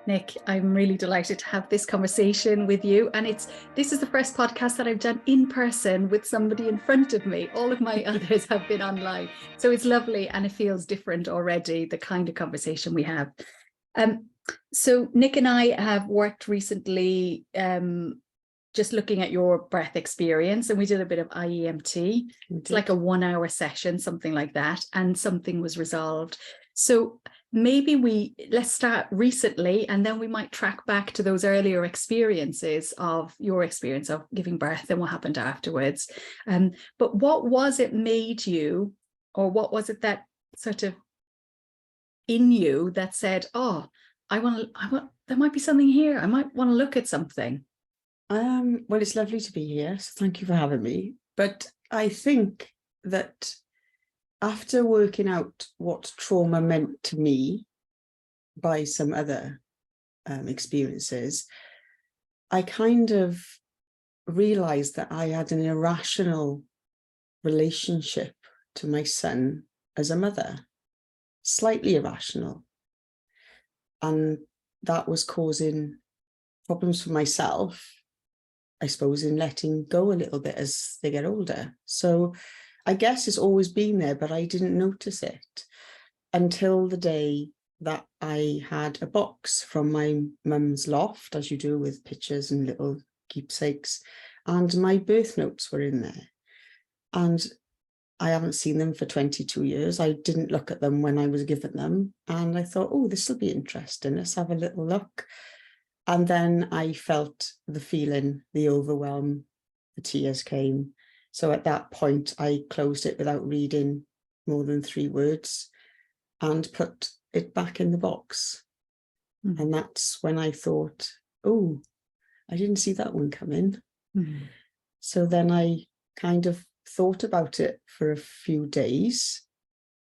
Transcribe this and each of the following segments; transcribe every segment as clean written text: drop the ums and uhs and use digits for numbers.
Nick, I'm really delighted to have this conversation with you. And this is the first podcast that I've done in person with somebody in front of me. All of my others have been online. So it's lovely and it feels different already, the kind of conversation we have. So Nick and I have worked recently just looking at your breath experience, and we did a bit of IEMT. It's like a 1-hour session, something like that, and something was resolved. So maybe let's start recently, and then we might track back to those earlier experiences of your experience of giving birth and what happened afterwards. But what was it made you, or what was it that sort of in you that said, oh, I want, there might be something here. I might want to look at something. Well, it's lovely to be here, so thank you for having me. But I think that after working out what trauma meant to me by some other experiences, I kind of realized that I had an irrational relationship to my son as a mother, slightly irrational. And that was causing problems for myself, I suppose, in letting go a little bit as they get older. So I guess it's always been there, but I didn't notice it until the day that I had a box from my mum's loft, as you do, with pictures and little keepsakes, and my birth notes were in there. And I haven't seen them for 22 years. I didn't look at them when I was given them. And I thought, oh, this will be interesting. Let's have a little look. And then I felt the feeling, the overwhelm, the tears came. So at that point, I closed it without reading more than 3 words and put it back in the box. Mm-hmm. And that's when I thought, oh, I didn't see that one coming. Mm-hmm. So then I kind of thought about it for a few days.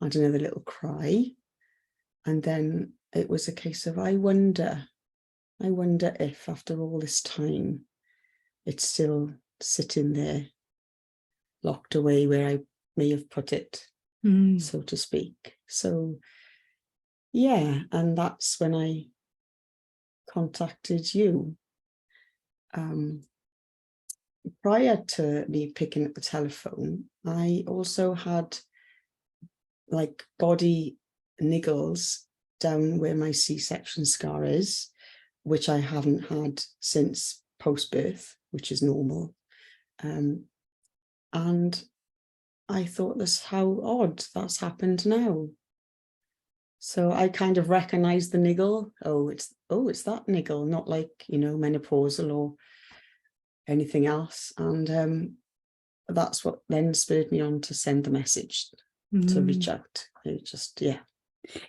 I had another little cry. And then it was a case of, I wonder if after all this time, it's still sitting there, locked away where I may have put it, so to speak. So, yeah, and that's when I contacted you. Prior to me picking up the telephone, I also had like body niggles down where my C-section scar is, which I haven't had since post-birth, which is normal. And I thought, that's how odd that's happened now. So I kind of recognized the niggle. Oh, it's that niggle, not like, menopausal or anything else. And that's what then spurred me on to send the message to reach out. It just, yeah.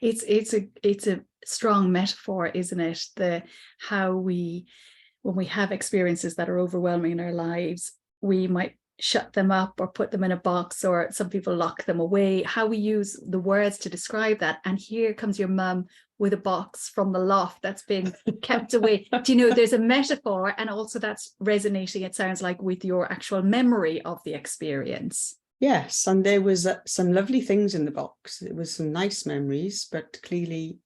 It's a strong metaphor, isn't it? When we have experiences that are overwhelming in our lives, we might shut them up or put them in a box, or some people lock them away. How we use the words to describe that. And here comes your mum with a box from the loft that's been kept away. Do you know, there's a metaphor, and also that's resonating, it sounds like, with your actual memory of the experience. Yes, and there was some lovely things in the box. It was some nice memories, but clearly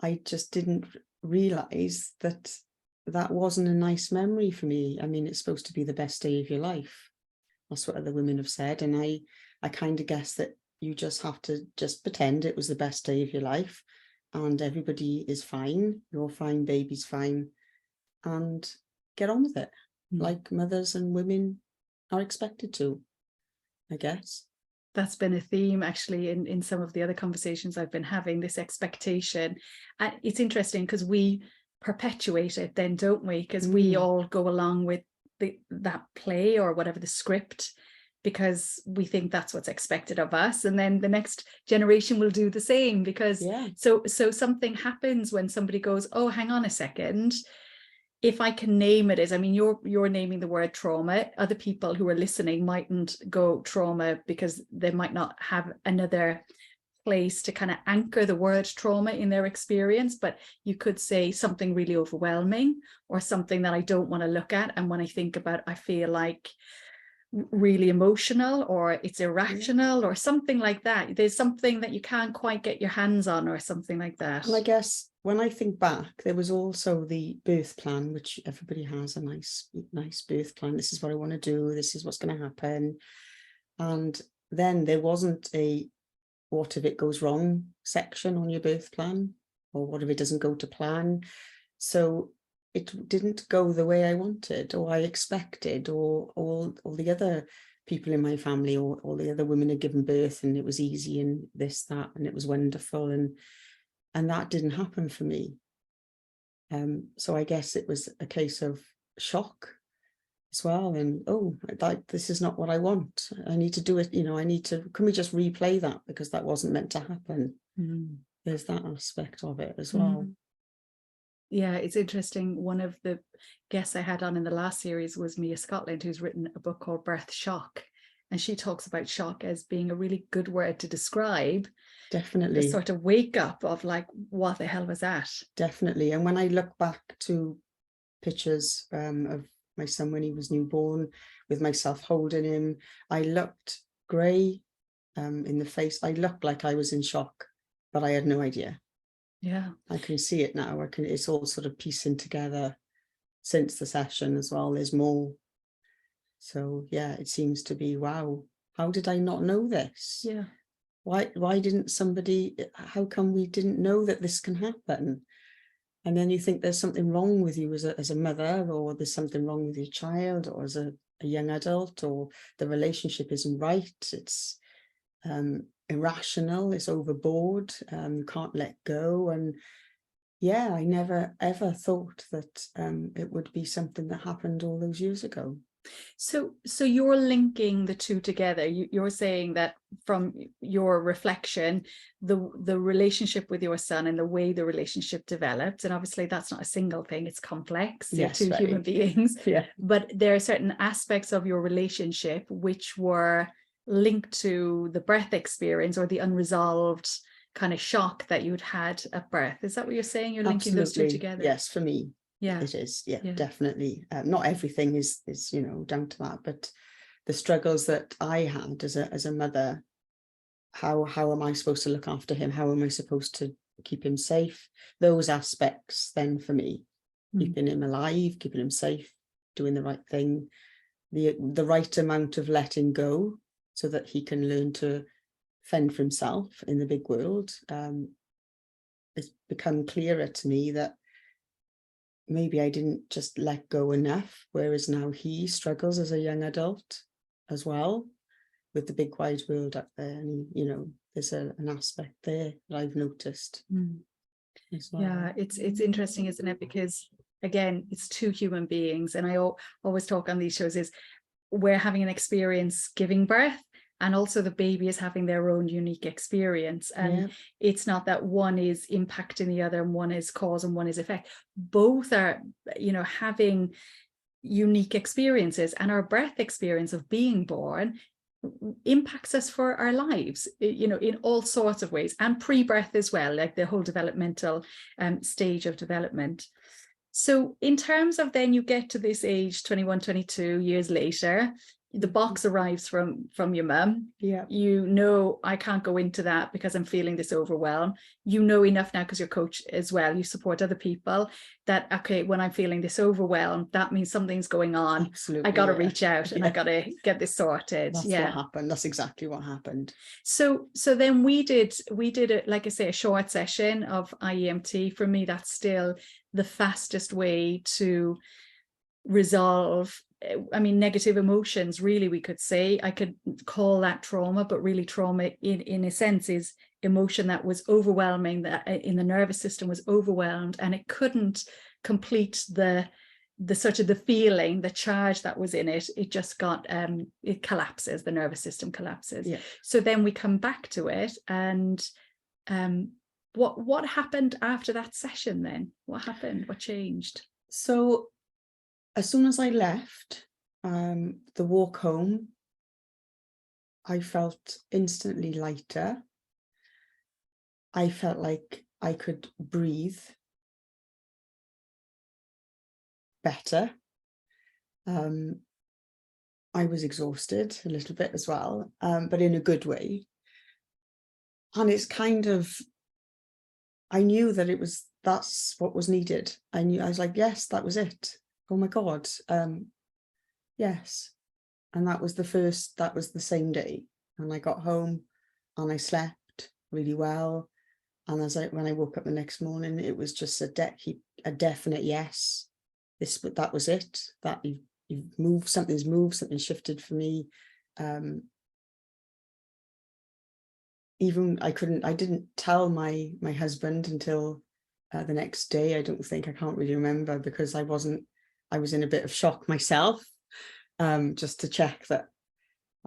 I just didn't realize that wasn't a nice memory for me. I mean, it's supposed to be the best day of your life. That's what other women have said. And I kind of guess that you just have to just pretend it was the best day of your life and everybody is fine. You're fine, baby's fine, and get on with it. Like mothers and women are expected to, I guess. That's been a theme actually in some of the other conversations I've been having, this expectation. And it's interesting because we perpetuate it then, don't we? Because we all go along with that play or whatever, the script, because we think that's what's expected of us. And then the next generation will do the same, because so something happens when somebody goes, oh, hang on a second. If I can name it as, I mean, you're naming the word trauma. Other people who are listening mightn't go trauma because they might not have another place to kind of anchor the word trauma in their experience. But you could say something really overwhelming, or something that I don't want to look at. And when I think about, I feel like really emotional, or it's irrational, or something like that. There's something that you can't quite get your hands on, or something like that. And I guess when I think back, there was also the birth plan, which everybody has a nice birth plan. This is what I want to do. This is what's going to happen. And then there wasn't a what if it goes wrong section on your birth plan, or what if it doesn't go to plan. So it didn't go the way I wanted or I expected, or all the other people in my family, or all the other women had given birth and it was easy and this, that, and it was wonderful. And that didn't happen for me. So I guess it was a case of shock as well. And, this is not what I want. I need to do it. Can we just replay that, because that wasn't meant to happen. There's that aspect of it as well. Yeah, it's interesting. One of the guests I had on in the last series was Mia Scotland, who's written a book called Birth Shock. And she talks about shock as being a really good word to describe Definitely the sort of wake up of like, what the hell was that? Definitely. And when I look back to pictures of my son when he was newborn, with myself holding him, I looked grey in the face. I looked like I was in shock, but I had no idea. Yeah, I can see it now. It's all sort of piecing together since the session as well. There's more. So yeah, it seems to be, wow, how did I not know this? Yeah. Why didn't somebody, how come we didn't know that this can happen? And then you think there's something wrong with you as a mother, or there's something wrong with your child, or as a young adult, or the relationship isn't right. It's irrational, it's overboard, you can't let go. And yeah, I never ever thought that it would be something that happened all those years ago. So you're linking the two together. You're saying that from your reflection, the relationship with your son and the way the relationship developed, and obviously that's not a single thing, it's complex. They're two human beings. Yeah. But there are certain aspects of your relationship which were linked to the birth experience, or the unresolved kind of shock that you'd had at birth. Is that what you're saying? You're linking those two together? Yes, for me. Yeah, it is. Yeah. Definitely. Not everything is down to that, but the struggles that I had as a mother, how am I supposed to look after him? How am I supposed to keep him safe? Those aspects then for me, keeping him alive, keeping him safe, doing the right thing, the right amount of letting go, so that he can learn to fend for himself in the big world. It's become clearer to me that maybe I didn't just let go enough, whereas now he struggles as a young adult as well with the big wide world up there. And, there's an aspect there that I've noticed as well. Yeah, it's interesting, isn't it? Because again, it's two human beings. And I always talk on these shows is we're having an experience giving birth, and also the baby is having their own unique experience. And it's not that one is impacting the other and one is cause and one is effect. Both are, having unique experiences, and our birth experience of being born impacts us for our lives, in all sorts of ways, and pre-birth as well, like the whole developmental stage of development. So in terms of then you get to this age, 21, 22 years later, the box arrives from your mum. Yeah. I can't go into that because I'm feeling this overwhelm. Enough now, because you're coach as well, you support other people, that, okay, when I'm feeling this overwhelm, that means something's going on. Absolutely. I got to reach out and I got to get this sorted. That's what happened. That's exactly what happened. So then we did like I say, a short session of IEMT. For me, that's still the fastest way to resolve negative emotions, really. We could say, I could call that trauma, but really trauma in a sense is emotion that was overwhelming, that in the nervous system was overwhelmed, and it couldn't complete the sort of the feeling, the charge that was in it. It just got it collapses, the nervous system collapses. So then we come back to it, and what happened after that session then? What happened? What changed? So as soon as I left, the walk home, I felt instantly lighter. I felt like I could breathe better. I was exhausted a little bit as well, but in a good way. And it's kind of, I knew that that's what was needed. I was like, yes, that was it. Oh my God. Yes. And that was the same day. And I got home and I slept really well. And when I woke up the next morning, it was just a definite yes. That was it. That you've moved, something shifted for me. Even I didn't tell my husband until the next day. I can't really remember, because I was in a bit of shock myself, just to check that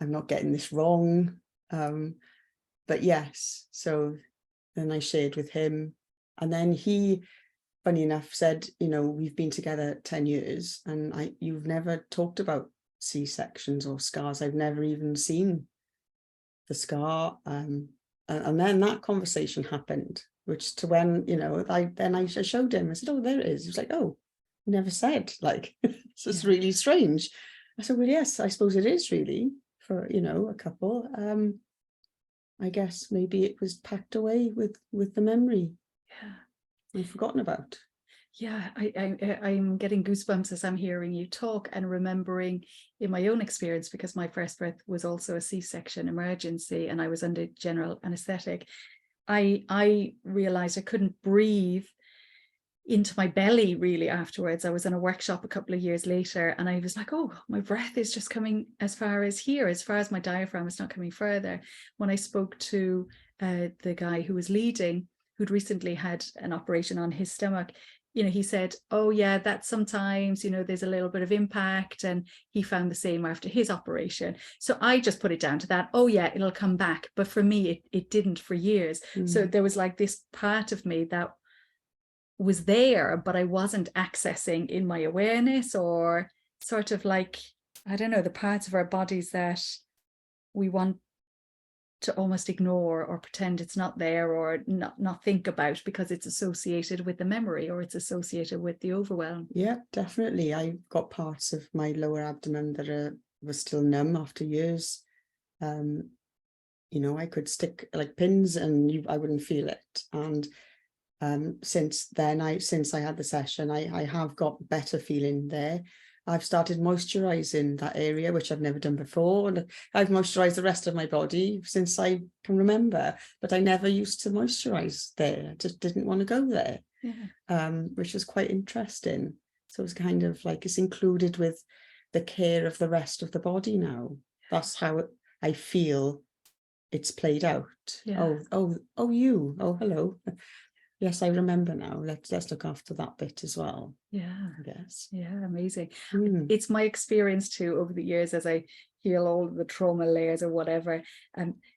I'm not getting this wrong. But yes, so then I shared with him, and then he, funny enough, said, we've been together 10 years and you've never talked about C-sections or scars. I've never even seen the scar. And then that conversation happened, which to when, I showed him, I said, oh, there it is. He was like, oh, never said, like, it's just really strange. I said, well, yes, I suppose it is really for, a couple. I guess maybe it was packed away with the memory. Yeah. I've forgotten about. Yeah, I'm getting goosebumps as I'm hearing you talk and remembering in my own experience, because my first birth was also a C-section emergency and I was under general anesthetic. I realized I couldn't breathe into my belly really afterwards. I was in a workshop a couple of years later and I was like, oh, my breath is just coming as far as here, as far as my diaphragm, is not coming further. When I spoke to the guy who was leading, who'd recently had an operation on his stomach, he said, oh yeah, that sometimes, there's a little bit of impact, and he found the same after his operation. So I just put it down to that. Oh yeah, it'll come back. But for me, it didn't for years. So there was like this part of me that was there, but I wasn't accessing in my awareness, or sort of like, I don't know, the parts of our bodies that we want to almost ignore or pretend it's not there, or not think about because it's associated with the memory or it's associated with the overwhelm. Yeah, definitely. I got parts of my lower abdomen that were still numb after years. I could stick like pins and I wouldn't feel it. And since then, since I had the session, I have got better feeling there. I've started moisturizing that area, which I've never done before. And I've moisturized the rest of my body since I can remember, but I never used to moisturize there. I just didn't want to go there, which is quite interesting. So it's kind of like it's included with the care of the rest of the body now. That's how I feel it's played out. Yeah. Oh, hello. Yes, I remember now. Let's look after that bit as well. Yeah. I guess. Yeah, amazing. It's my experience too over the years as I heal all the trauma layers or whatever.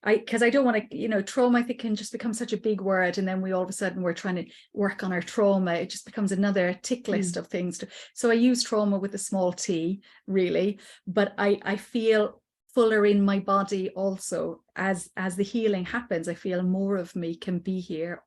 Because I don't want to, trauma, I think, can just become such a big word, and then we all of a sudden we're trying to work on our trauma. It just becomes another tick list of things. So I use trauma with a small t, really, but I feel fuller in my body also as the healing happens. I feel more of me can be here,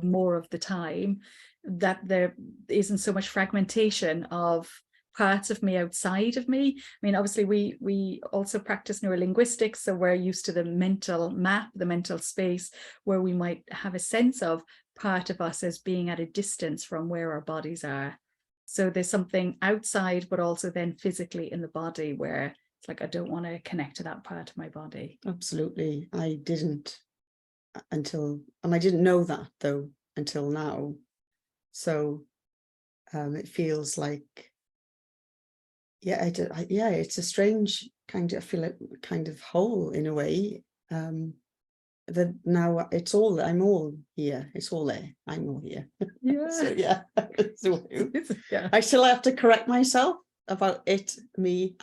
more of the time, that there isn't so much fragmentation of parts of me outside of me. I mean, obviously we also practice neurolinguistics, so we're used to the mental map, the mental space, where we might have a sense of part of us as being at a distance from where our bodies are. So there's something outside, but also then physically in the body where it's like, I don't want to connect to that part of my body. Absolutely. I didn't and I didn't know that though until now. So it feels like, it's a strange kind of, I feel like kind of whole in a way. That now I'm all here. It's all there. I'm all here. Yeah. So yeah. So, I still have to correct myself about it, me,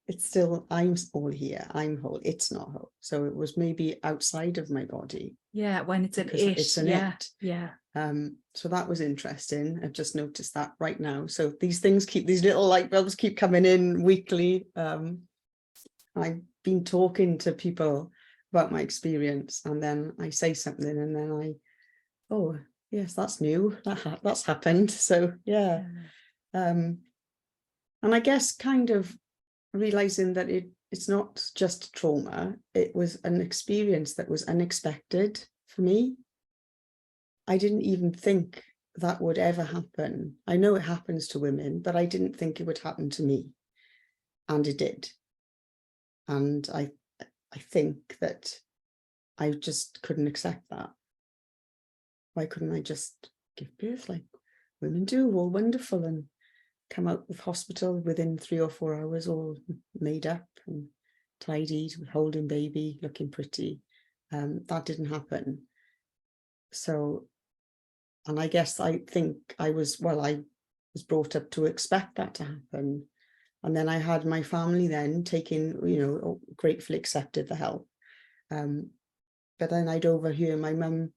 it's still, I'm all here, I'm whole, it's not whole. So it was maybe outside of my body. Yeah, when it's an it. It's an it. Yeah. So that was interesting. I've just noticed that right now. So these little light bulbs keep coming in weekly. I've been talking to people about my experience, and then I say something, and then oh yes, that's new. That's happened. So yeah. And I guess kind of realizing that it's not just trauma, it was an experience that was unexpected for me. I didn't even think that would ever happen. I know it happens to women, but I didn't think it would happen to me. And it did. And I think that I just couldn't accept that. Why couldn't I just give birth like women do, all wonderful, and come out of hospital within 3 or 4 hours, all made up and tidied, holding baby, looking pretty? That didn't happen. So, and I guess I think I was brought up to expect that to happen. And then I had my family then taking, gratefully accepted the help. But then I'd overhear my mum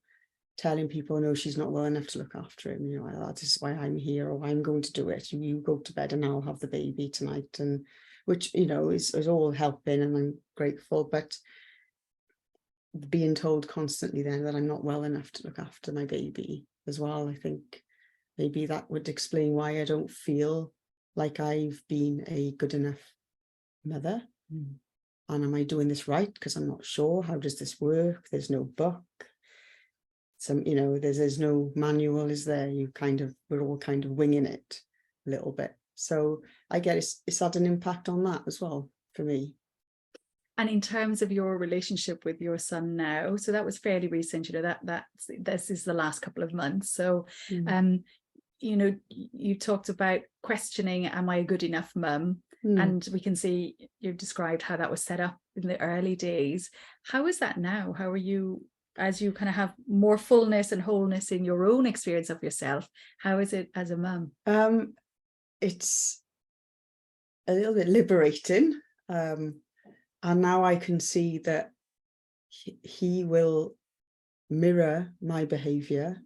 telling people, no, she's not well enough to look after him. That is why I'm here, or I'm going to do it. You go to bed and I'll have the baby tonight. And which, is all helping, and I'm grateful. But being told constantly then that I'm not well enough to look after my baby as well, I think maybe that would explain why I don't feel like I've been a good enough mother. And am I doing this right? Because I'm not sure. How does this work? There's no book. There's no manual, is there? We're all kind of winging it a little bit. So I guess it's had an impact on that as well for me. And in terms of your relationship with your son now, so that was fairly recent, this is the last couple of months. So, you talked about questioning, am I a good enough mum? And we can see you've described how that was set up in the early days. How is that now? How are you, as you kind of have more fullness and wholeness in your own experience of yourself? How is it as a mum? It's a little bit liberating. And now I can see that he will mirror my behavior.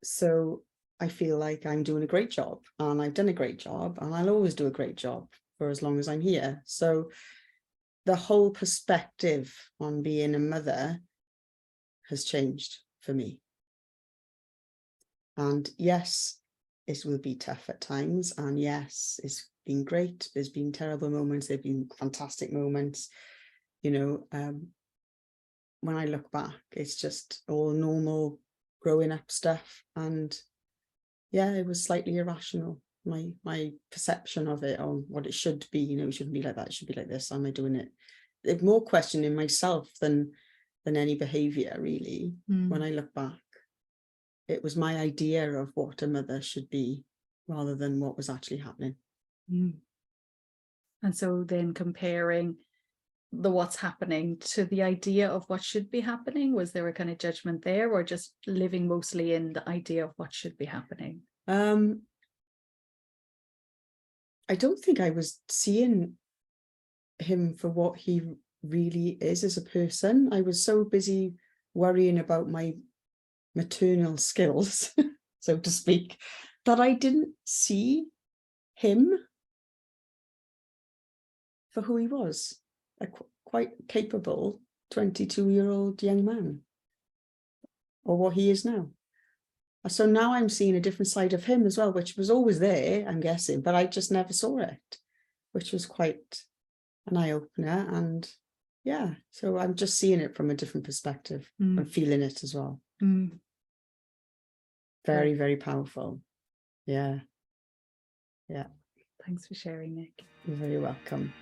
So I feel like I'm doing a great job, and I've done a great job, and I'll always do a great job for as long as I'm here. So the whole perspective on being a mother has changed for me. And yes, it will be tough at times. And yes, it's been great. There's been terrible moments. There've been fantastic moments. When I look back, it's just all normal growing up stuff. And yeah, it was slightly irrational. My perception of it, on what it should be, it shouldn't be like that. It should be like this. Am I doing it? It's more questioning myself than any behavior, really. When I look back, it was my idea of what a mother should be rather than what was actually happening. And so then comparing the what's happening to the idea of what should be happening, was there a kind of judgment there, or just living mostly in the idea of what should be happening? I don't think I was seeing him for what he really is as a person. I was so busy worrying about my maternal skills, so to speak, that I didn't see him for who he was, a quite capable 22-year-old young man, or what he is now. So now I'm seeing a different side of him as well, which was always there, I'm guessing, but I just never saw it, which was quite an eye-opener. And yeah, so I'm just seeing it from a different perspective and feeling it as well. Very, very powerful. Yeah. Thanks for sharing, Nick. You're very welcome.